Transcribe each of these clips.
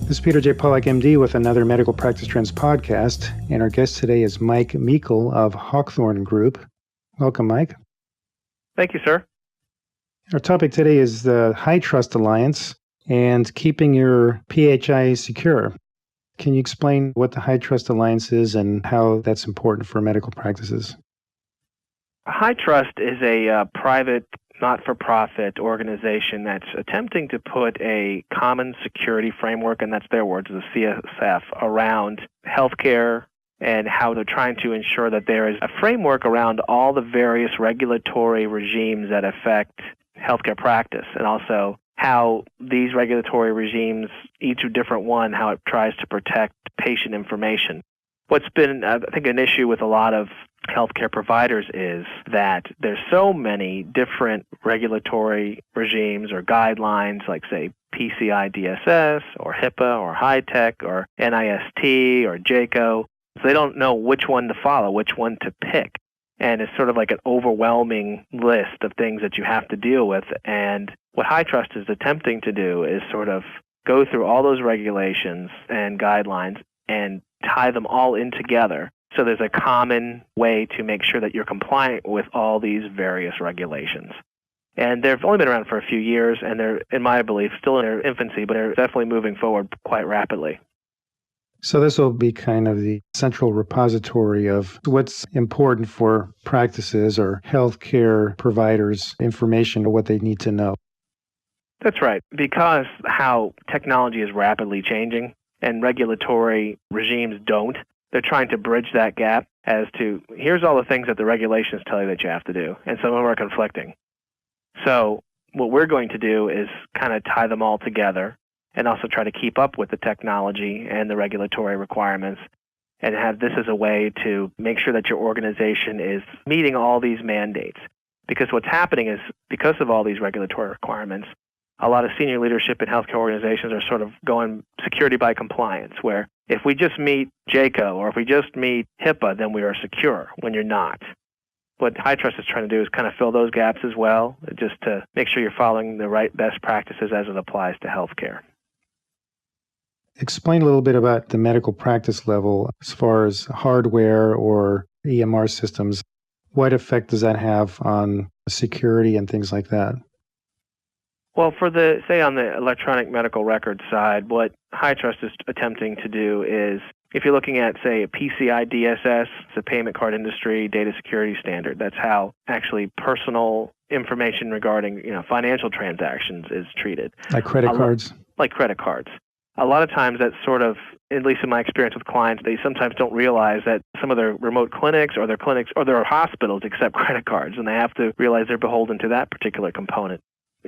This is Peter J. Pollack, MD, with another Medical Practice Trends podcast, and our guest today is Mike Meikle of Hawthorne Group. Welcome, Mike. Thank you, sir. Our topic today is the HITRUST Alliance and keeping your PHI secure. Can you explain what the HITRUST Alliance is and how that's important for medical practices? HITRUST is a private, not-for-profit organization that's attempting to put a common security framework, and that's their words, the CSF, around healthcare and how they're trying to ensure that there is a framework around all the various regulatory regimes that affect healthcare practice, and also how these regulatory regimes, each a different one, how it tries to protect patient information. What's been, I think, an issue with a lot of healthcare providers is that there's so many different regulatory regimes or guidelines, like, say, PCI DSS or HIPAA or HITECH or NIST or JCO. So they don't know which one to follow, which one to pick. And it's sort of like an overwhelming list of things that you have to deal with. And what HITRUST is attempting to do is sort of go through all those regulations and guidelines and tie them all in together. So there's a common way to make sure that you're compliant with all these various regulations. And they've only been around for a few years, and they're, in my belief, still in their infancy, but they're definitely moving forward quite rapidly. So this will be kind of the central repository of what's important for practices or healthcare providers, information, what they need to know. That's right. Because how technology is rapidly changing and regulatory regimes don't, they're trying to bridge that gap as to, here's all the things that the regulations tell you that you have to do, and some of them are conflicting. So what we're going to do is kind of tie them all together and also try to keep up with the technology and the regulatory requirements, and have this as a way to make sure that your organization is meeting all these mandates. Because what's happening is, because of all these regulatory requirements, a lot of senior leadership in healthcare organizations are sort of going security by compliance, where if we just meet JCO or if we just meet HIPAA, then we are secure, when you're not. What HITRUST is trying to do is kind of fill those gaps as well, just to make sure you're following the right best practices as it applies to healthcare. Explain a little bit about the medical practice level as far as hardware or EMR systems. What effect does that have on security and things like that? Well, for the, say, on the electronic medical record side, what HITRUST is attempting to do is, if you're looking at, say, a PCI DSS, it's a payment card industry data security standard. That's how actually personal information regarding, financial transactions is treated. Like credit cards? Like credit cards. A lot of times that's sort of, at least in my experience with clients, they sometimes don't realize that some of their remote clinics or their hospitals accept credit cards, and they have to realize they're beholden to that particular component.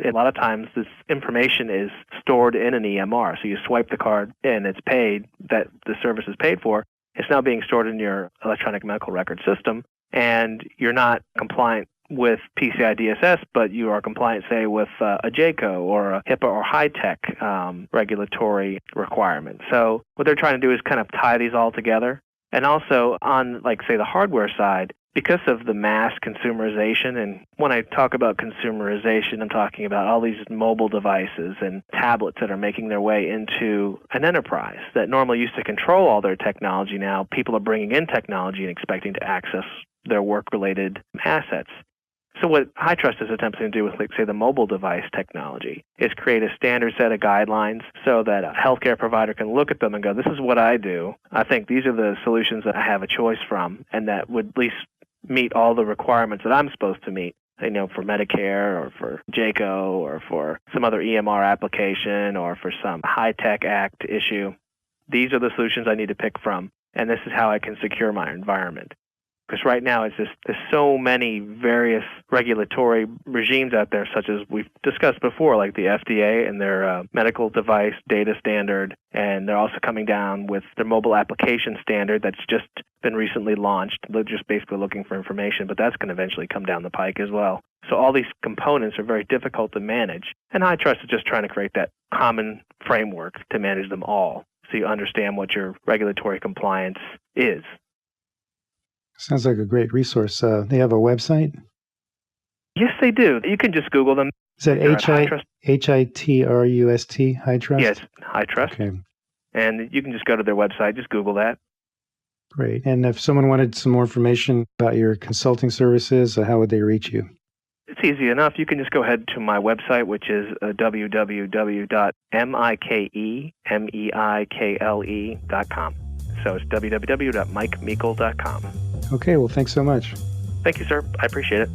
A lot of times this information is stored in an EMR. So you swipe the card and it's paid, that the service is paid for. It's now being stored in your electronic medical record system, and you're not compliant with PCI DSS, but you are compliant, say, with a JCO or a HIPAA or HITECH regulatory requirement. So what they're trying to do is kind of tie these all together. And also on, like, say, the hardware side, because of the mass consumerization, and when I talk about consumerization, I'm talking about all these mobile devices and tablets that are making their way into an enterprise that normally used to control all their technology. Now people are bringing in technology and expecting to access their work-related assets. So what HITRUST is attempting to do with, like, say, the mobile device technology is create a standard set of guidelines so that a healthcare provider can look at them and go, this is what I do. I think these are the solutions that I have a choice from, and that would at least meet all the requirements that I'm supposed to meet, for Medicare or for JCO or for some other EMR application or for some HITECH Act issue. These are the solutions I need to pick from, and this is how I can secure my environment. Because right now there's so many various regulatory regimes out there, such as we've discussed before, like the FDA and their medical device data standard, and they're also coming down with their mobile application standard that's just been recently launched. They're just basically looking for information, but that's going to eventually come down the pike as well. So all these components are very difficult to manage, and HITRUST is just trying to create that common framework to manage them all, so you understand what your regulatory compliance is. Sounds like a great resource. They have a website? Yes, they do. You can just Google them. Is that HITRUST? HITRUST? Yes, HITRUST. Okay. And you can just go to their website, just Google that. Great. And if someone wanted some more information about your consulting services, how would they reach you? It's easy enough. You can just go ahead to my website, which is www.mikemedikle.com. So it's www.mikemeikle.com. Okay, well, thanks so much. Thank you, sir. I appreciate it.